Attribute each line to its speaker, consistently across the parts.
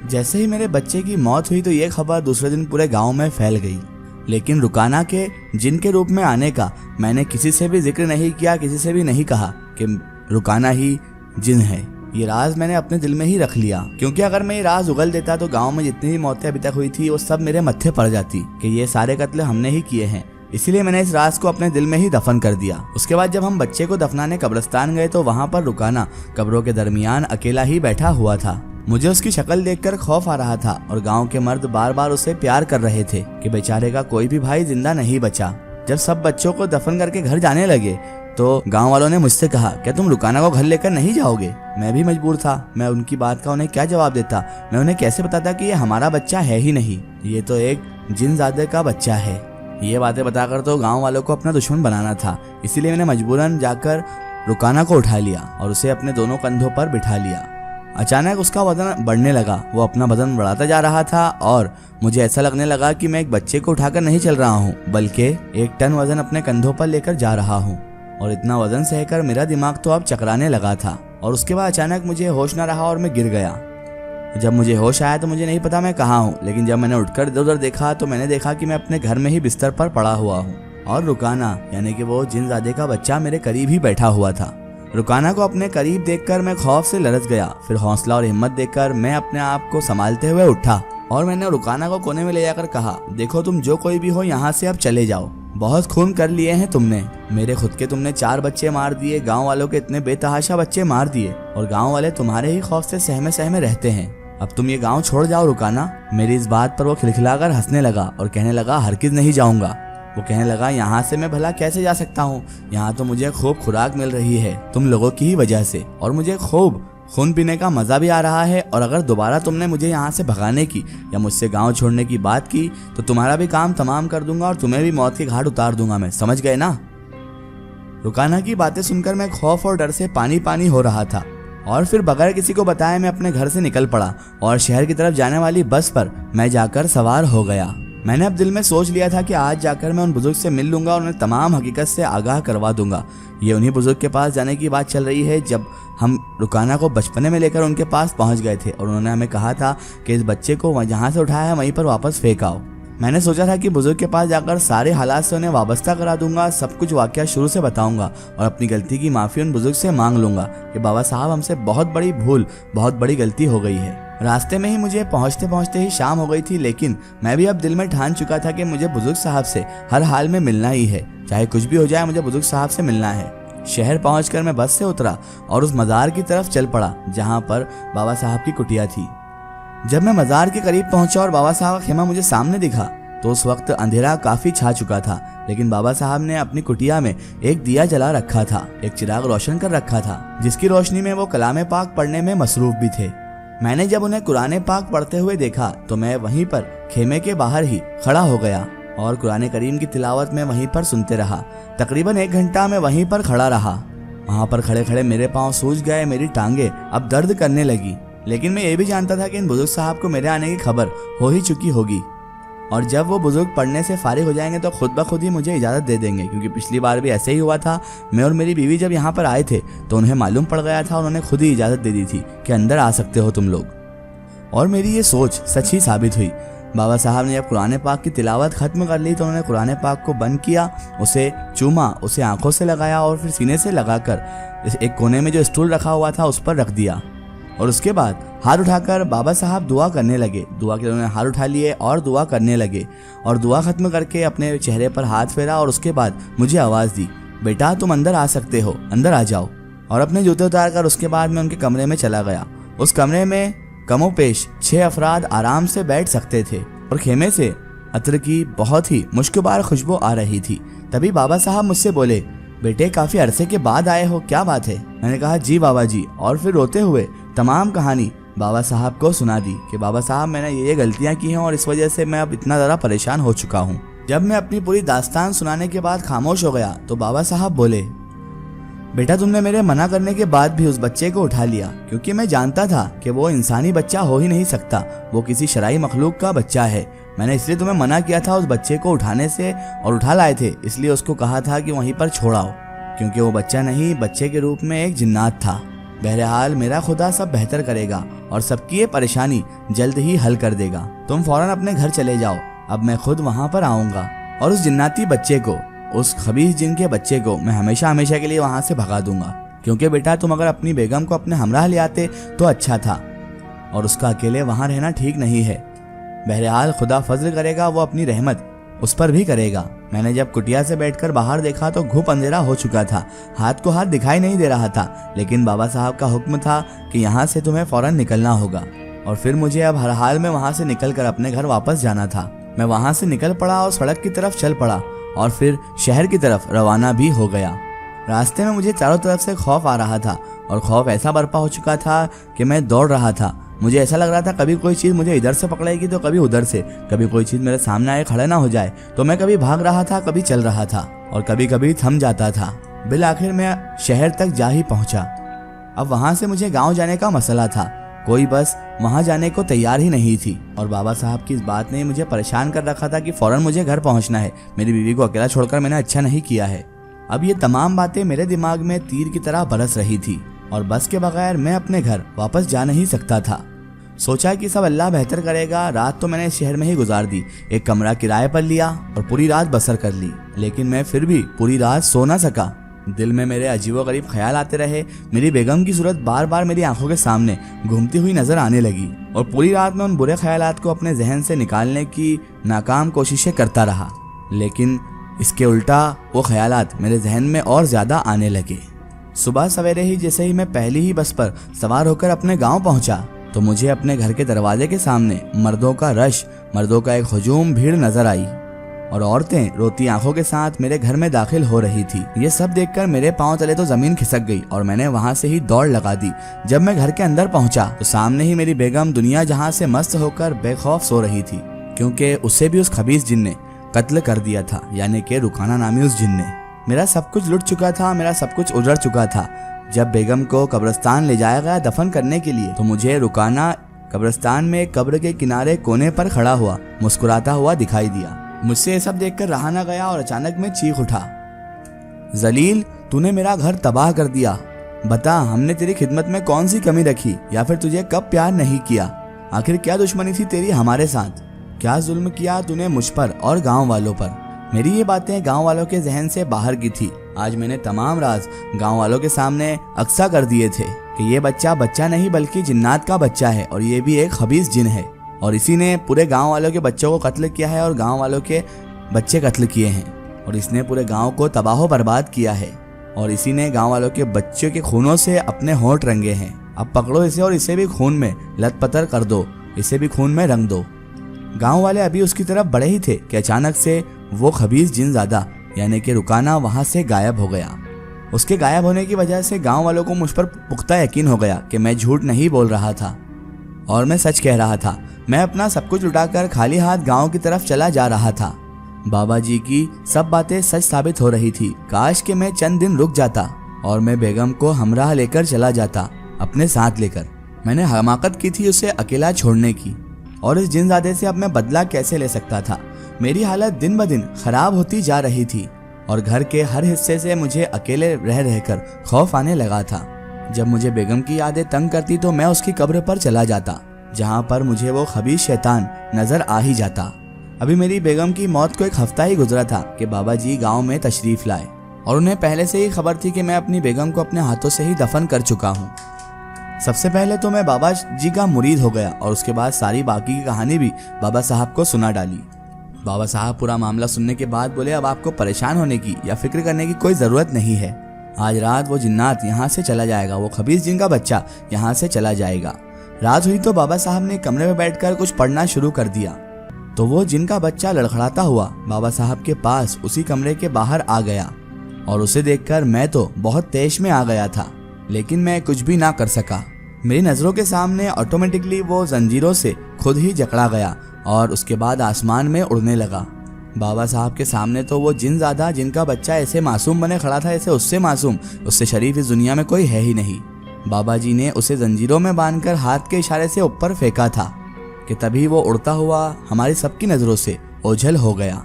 Speaker 1: जैसे ही मेरे बच्चे की मौत हुई तो ये खबर दूसरे दिन पूरे गांव में फैल गई। लेकिन रुकाना के जिन के रूप में आने का मैंने किसी से भी जिक्र नहीं किया, किसी से भी नहीं कहा कि रुकाना ही जिन है। ये राज मैंने अपने दिल में ही रख लिया, क्योंकि अगर मैं ये राज उगल देता तो गांव में जितनी भी मौतें अभी तक हुई थी वो सब मेरे मत्थे पड़ जाती कि ये सारे कत्ल हमने ही किए हैं। इसीलिए मैंने इस राज को अपने दिल में ही दफन कर दिया। उसके बाद जब हम बच्चे को दफनाने कब्रिस्तान गए तो वहाँ पर रुकाना कब्रों के दरमियान अकेला ही बैठा हुआ था। मुझे उसकी शक्ल देखकर खौफ आ रहा था और गांव के मर्द बार बार उसे प्यार कर रहे थे कि बेचारे का कोई भी भाई जिंदा नहीं बचा। जब सब बच्चों को दफन करके घर जाने लगे तो गांव वालों ने मुझसे कहा, क्या तुम रुकाना को घर लेकर नहीं जाओगे? मैं भी मजबूर था, मैं उनकी बात का उन्हें क्या जवाब देता। मैं उन्हें कैसे बताता कि ये हमारा बच्चा है ही नहीं, ये तो एक जिनजादे का बच्चा है। ये बातें बताकर तो गांव वालों को अपना दुश्मन बनाना था। इसीलिए मैंने मजबूरन जाकर रुकाना को उठा लिया और उसे अपने दोनों कंधों पर बिठा लिया। अचानक उसका वजन बढ़ने लगा, वो अपना वजन बढ़ाता जा रहा था और मुझे ऐसा लगने लगा कि मैं एक बच्चे को उठाकर नहीं चल रहा हूँ, बल्कि 1 टन वजन अपने कंधों पर लेकर जा रहा हूँ। और इतना वजन सहकर मेरा दिमाग तो अब चकराने लगा था। और उसके बाद अचानक मुझे होश न रहा और मैं गिर गया। जब मुझे होश आया तो मुझे नहीं पता मैं कहाँ हूँ, लेकिन जब मैंने उठकर इधर उधर देखा तो मैंने देखा कि मैं अपने घर में ही बिस्तर पर पड़ा हुआ हूँ और रुकाना यानी कि वो जिनजादे का बच्चा मेरे करीब ही बैठा हुआ था। रुकाना को अपने करीब देखकर मैं खौफ से लरज गया। फिर हौसला और हिम्मत देखकर मैं अपने आप को संभालते हुए उठा और मैंने रुकाना को कोने में ले जाकर कहा, देखो तुम जो कोई भी हो यहाँ से अब चले जाओ। बहुत खून कर लिए हैं तुमने, मेरे खुद के तुमने 4 बच्चे मार दिए, गांव वालों के इतने बेतहाशा बच्चे मार दिए और गांव वाले तुम्हारे ही खौफ से सहमे सहमे रहते हैं। अब तुम ये गांव छोड़ जाओ रुकाना। मेरी इस बात पर वो खिलखिलाकर हंसने लगा और कहने लगा, हरगिज नहीं जाऊंगा। वो कहने लगा, यहाँ से मैं भला कैसे जा सकता हूँ, यहाँ तो मुझे खूब खुराक मिल रही है तुम लोगों की ही वजह से, और मुझे खूब खून पीने का मजा भी आ रहा है। और अगर दोबारा तुमने मुझे यहाँ से भगाने की या मुझसे गांव छोड़ने की बात की तो तुम्हारा भी काम तमाम कर दूंगा और तुम्हें भी मौत के घाट उतार दूंगा मैं, समझ गए ना? रुकाना की बातें सुनकर मैं खौफ और डर से पानी पानी हो रहा था और फिर बगैर किसी को बताए मैं अपने घर से निकल पड़ा और शहर की तरफ जाने वाली बस पर मैं जाकर सवार हो गया। मैंने अब दिल में सोच लिया था कि आज जाकर मैं उन बुजुर्ग से मिल लूंगा और उन्हें तमाम हकीकत से आगाह करवा दूंगा। ये उन्हीं बुजुर्ग के पास जाने की बात चल रही है जब हम रुकाना को बचपने में लेकर उनके पास पहुंच गए थे और उन्होंने हमें कहा था कि इस बच्चे को जहाँ से उठाया है वहीं पर वापस फेंक आओ। मैंने सोचा था कि बुजुर्ग के पास जाकर सारे हालात से उन्हें वाबस्ता करा दूंगा, सब कुछ वाकया शुरू से बताऊंगा और अपनी गलती की माफ़ी उन बुजुर्ग से मांग लूंगा कि बाबा साहब हमसे बहुत बड़ी भूल, बहुत बड़ी गलती हो गई है। रास्ते में ही मुझे पहुंचते पहुंचते ही शाम हो गई थी, लेकिन मैं भी अब दिल में ठान चुका था कि मुझे बुजुर्ग साहब से हर हाल में मिलना ही है, चाहे कुछ भी हो जाए मुझे बुजुर्ग साहब से मिलना है। शहर पहुंचकर मैं बस से उतरा और उस मज़ार की तरफ चल पड़ा जहां पर बाबा साहब की कुटिया थी। जब मैं मज़ार के करीब पहुंचा और बाबा साहब का खेमा मुझे सामने दिखा तो उस वक्त अंधेरा काफ़ी छा चुका था, लेकिन बाबा साहब ने अपनी कुटिया में एक दिया जला रखा था, एक चिराग रोशन कर रखा था जिसकी रोशनी में वो कलाम पाक पढ़ने में मसरूफ भी थे। मैंने जब उन्हें कुरान पाक पढ़ते हुए देखा तो मैं वहीं पर खेमे के बाहर ही खड़ा हो गया और कुरान करीम की तिलावत में वहीं पर सुनते रहा। तकरीबन 1 घंटा मैं वहीं पर खड़ा रहा। वहाँ पर खड़े खड़े मेरे पाँव सूज गए, मेरी टांगे अब दर्द करने लगी, लेकिन मैं ये भी जानता था कि इन बुजुर्ग साहब को मेरे आने की खबर हो ही चुकी होगी और जब वो बुजुर्ग पढ़ने से फारिग हो जाएंगे तो खुद ब खुद ही मुझे इजाज़त दे देंगे, क्योंकि पिछली बार भी ऐसे ही हुआ था। मैं और मेरी बीवी जब यहाँ पर आए थे तो उन्हें मालूम पड़ गया था, उन्होंने खुद ही इजाज़त दे दी थी कि अंदर आ सकते हो तुम लोग। और मेरी ये सोच सच ही साबित हुई। बाबा साहब ने जब कुरान पाक की तिलावत ख़त्म कर ली तो उन्होंने कुरान पाक को बंद किया, उसे चूमा, उसे आंखों से लगाया और फिर सीने से लगाकर एक कोने में जो स्टूल रखा हुआ था उस पर रख दिया और उसके बाद हाथ उठाकर बाबा साहब दुआ करने लगे। दुआ के उन्होंने हाथ उठा लिए और दुआ करने लगे और दुआ ख़त्म करके अपने चेहरे पर हाथ फेरा और उसके बाद मुझे आवाज़ दी, बेटा तुम अंदर आ सकते हो, अंदर आ जाओ। और अपने जूते उतार कर उसके बाद मैं उनके कमरे में चला गया। उस कमरे में कमोपेश 6 अफराद आराम से बैठ सकते थे और खेमे से अतर की बहुत ही मुश्किबार खुशबू आ रही थी। तभी बाबा साहब मुझसे बोले, बेटे काफ़ी अरसे के बाद आए हो, क्या बात है? मैंने कहा जी बाबा जी, और फिर रोते हुए तमाम कहानी बाबा साहब को सुना दी कि बाबा साहब मैंने ये गलतियां की हैं और इस वजह से मैं अब इतना ज़्यादा परेशान हो चुका हूँ। जब मैं अपनी पूरी दास्तान सुनाने के बाद खामोश हो गया तो बाबा साहब बोले, बेटा तुमने मेरे मना करने के बाद भी उस बच्चे को उठा लिया, क्योंकि मैं जानता था कि वो इंसानी बच्चा हो ही नहीं सकता, वो किसी शराई मखलूक का बच्चा है। मैंने इसलिए तुम्हें मना किया था उस बच्चे को उठाने से और उठा लाए थे, इसलिए उसको कहा था कि वहीं पर छोड़ाओ, क्योंकि वो बच्चा नहीं, बच्चे के रूप में एक जिन्नात था। बहरहाल मेरा खुदा सब बेहतर करेगा और सबकी ये परेशानी जल्द ही हल कर देगा। तुम फौरन अपने घर चले जाओ, अब मैं खुद वहाँ पर आऊँगा और उस जिन्नाती बच्चे को, उस खबीस जिन के बच्चे को मैं हमेशा हमेशा के लिए वहाँ से भगा दूंगा। क्योंकि बेटा तुम अगर अपनी बेगम को अपने हमराह ले आते तो अच्छा था, और उसका अकेले वहाँ रहना ठीक नहीं है। बहरहाल खुदा फजल करेगा, वो अपनी रहमत उस पर भी करेगा। मैंने जब कुटिया से बैठकर बाहर देखा तो घुप अंधेरा हो चुका था, हाथ को हाथ दिखाई नहीं दे रहा था, लेकिन बाबा साहब का हुक्म था कि यहाँ से तुम्हें फौरन निकलना होगा। और फिर मुझे अब हर हाल में वहाँ से निकलकर अपने घर वापस जाना था। मैं वहाँ से निकल पड़ा और सड़क की तरफ चल पड़ा और फिर शहर की तरफ रवाना भी हो गया। रास्ते में मुझे चारों तरफ से खौफ आ रहा था और खौफ ऐसा बर्पा हो चुका था कि मैं दौड़ रहा था। मुझे ऐसा लग रहा था कभी कोई चीज़ मुझे इधर से पकड़ेगी तो कभी उधर से, कभी कोई चीज़ मेरे सामने आए खड़ा ना हो जाए। तो मैं कभी भाग रहा था, कभी चल रहा था और कभी कभी थम जाता था। बिल आखिर मैं शहर तक जा ही पहुंचा। अब वहां से मुझे गांव जाने का मसला था, कोई बस वहां जाने को तैयार ही नहीं थी। और बाबा साहब की इस बात ने मुझे परेशान कर रखा था कि फौरन मुझे घर पहुंचना है। मेरी बीवी को अकेला छोड़कर मैंने अच्छा नहीं किया है। अब ये तमाम बातें मेरे दिमाग में तीर की तरह बरस रही थी और बस के बगैर मैं अपने घर वापस जा नहीं सकता था। सोचा कि सब अल्लाह बेहतर करेगा। रात तो मैंने इस शहर में ही गुजार दी, एक कमरा किराए पर लिया और पूरी रात बसर कर ली। लेकिन मैं फिर भी पूरी रात सो ना सका। दिल में मेरे अजीबोगरीब ख्याल आते रहे। मेरी बेगम की सूरत बार बार मेरी आंखों के सामने घूमती हुई नजर आने लगी और पूरी रात मैं उन बुरे ख्यालात को अपने जहन से निकालने की नाकाम कोशिशें करता रहा। लेकिन इसके उल्टा वो ख्यालात मेरे जहन में और ज्यादा आने लगे। सुबह सवेरे ही जैसे ही मैं पहली ही बस पर सवार होकर अपने गांव पहुंचा तो मुझे अपने घर के दरवाजे के सामने मर्दों का रश, मर्दों का एक हुजूम भीड़ नजर आई और औरतें रोती आंखों के साथ मेरे घर में दाखिल हो रही थी। ये सब देखकर मेरे पांव तले तो जमीन खिसक गई और मैंने वहां से ही दौड़ लगा दी। जब मैं घर के अंदर पहुंचा तो सामने ही मेरी बेगम दुनिया जहां से मस्त होकर बेखौफ सो रही थी, क्योंकि उसे भी उस खबीस जिन ने कत्ल कर दिया था, यानी कि रुकाना नामी उस जिन ने। मेरा सब कुछ लुट चुका था, मेरा सब कुछ उजड़ चुका था। जब बेगम को कब्रिस्तान ले जाया गया दफन करने के लिए तो मुझे रुकाना कब्रिस्तान में कब्र के किनारे कोने पर खड़ा हुआ मुस्कुराता हुआ दिखाई दिया। मुझसे ये सब देखकर रहा न गया और अचानक मैं चीख उठा, जलील, तूने मेरा घर तबाह कर दिया। बता, हमने तेरी खिदमत में कौन सी कमी रखी या फिर तुझे कब प्यार नहीं किया? आखिर क्या दुश्मनी थी तेरी हमारे साथ? क्या जुल्म किया तूने मुझ पर और गांव वालों पर? मेरी ये बातें गांव वालों के जहन से बाहर की थी। आज मैंने तमाम राज गांव वालों के सामने अक्सा कर दिए थे कि ये बच्चा बच्चा नहीं बल्कि जिन्नात का बच्चा है और ये भी एक खबीस जिन है और इसी ने पूरे गांव वालों के बच्चों को कत्ल किया है और गांव वालों के बच्चे कत्ल किए हैं और इसने पूरे गांव को तबाह बर्बाद किया है और इसी ने गांव वालों के बच्चों के खूनों से अपने होंठ रंगे हैं। अब पकड़ो इसे और इसे भी खून में लथपथर कर दो, इसे भी खून में रंग दो। गांव वाले अभी उसकी तरफ बढ़े ही थे कि अचानक से वो खबीस जिनज़ादा यानी कि रुकाना वहां से गायब हो गया। उसके गायब होने की वजह से गांव वालों को मुझ पर पुख्ता यकीन हो गया कि मैं झूठ नहीं बोल रहा था और मैं सच कह रहा था। मैं अपना सब कुछ लुटाकर खाली हाथ गांव की तरफ चला जा रहा था। बाबा जी की सब बातें सच साबित हो रही थी। काश कि मैं चंद दिन रुक जाता और मैं बेगम को हमराह लेकर चला जाता, अपने साथ लेकर। मैंने हमाकत की थी उसे अकेला छोड़ने की और इस जिनज़ादे से अब मैं बदला कैसे ले सकता था। मेरी हालत दिन ब दिन खराब होती जा रही थी और घर के हर हिस्से से मुझे अकेले रह रहकर खौफ आने लगा था। जब मुझे बेगम की यादें तंग करती तो मैं उसकी कब्र पर चला जाता जहां पर मुझे वो खबीस शैतान नजर आ ही जाता। अभी मेरी बेगम की मौत को एक हफ्ता ही गुजरा था कि बाबा जी गांव में तशरीफ लाए और उन्हें पहले से ही खबर थी कि मैं अपनी बेगम को अपने हाथों से ही दफन कर चुका हूँ। सबसे पहले तो मैं बाबा जी का मुरीद हो गया और उसके बाद सारी बाकी की कहानी भी बाबा साहब को सुना डाली। बाबा साहब पूरा मामला सुनने के बाद बोले, अब आपको परेशान होने की या फिक्र करने की कोई ज़रूरत नहीं है। आज रात वो जिन्नात यहाँ से चला जाएगा, वो खबीस जिन का बच्चा यहाँ से चला जाएगा। रात हुई तो बाबा साहब ने कमरे में बैठकर कुछ पढ़ना शुरू कर दिया तो वो जिन का बच्चा लड़खड़ाता हुआ बाबा साहब के पास उसी कमरे के बाहर आ गया और उसे देखकर मैं तो बहुत तेज में आ गया था, लेकिन मैं कुछ भी ना कर सका। मेरी नज़रों के सामने ऑटोमेटिकली वो जंजीरों से खुद ही जकड़ा गया और उसके बाद आसमान में उड़ने लगा। बाबा साहब के सामने तो वो जिनज़ादा जिनका बच्चा ऐसे मासूम बने खड़ा था, ऐसे उससे मासूम, उससे शरीफ इस दुनिया में कोई है ही नहीं। बाबा जी ने उसे जंजीरों में बांधकर हाथ के इशारे से ऊपर फेंका था कि तभी वो उड़ता हुआ हमारी सबकी नज़रों से ओझल हो गया।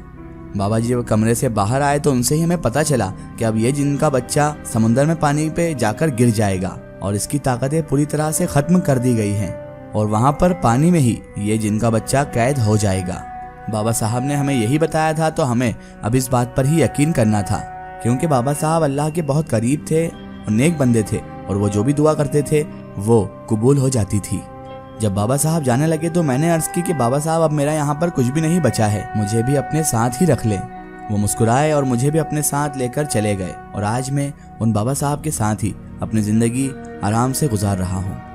Speaker 1: बाबा जी जब कमरे से बाहर आए तो उनसे ही हमें पता चला कि अब ये जिनका बच्चा समुंदर में पानी पे जाकर गिर जाएगा और इसकी ताकतें पूरी तरह से खत्म कर दी गई हैं और वहाँ पर पानी में ही ये जिन का बच्चा कैद हो जाएगा। बाबा साहब ने हमें यही बताया था, तो हमें अब इस बात पर ही यकीन करना था, क्योंकि बाबा साहब अल्लाह के बहुत करीब थे और नेक बंदे थे और वो जो भी दुआ करते थे वो कबूल हो जाती थी। जब बाबा साहब जाने लगे तो मैंने अर्ज की कि बाबा साहब अब मेरा यहाँ पर कुछ भी नहीं बचा है, मुझे भी अपने साथ ही रख लें। वो मुस्कुराए और मुझे भी अपने साथ लेकर चले गए और आज मैं उन बाबा साहब के साथ ही अपनी ज़िंदगी आराम से गुजार रहा हूँ।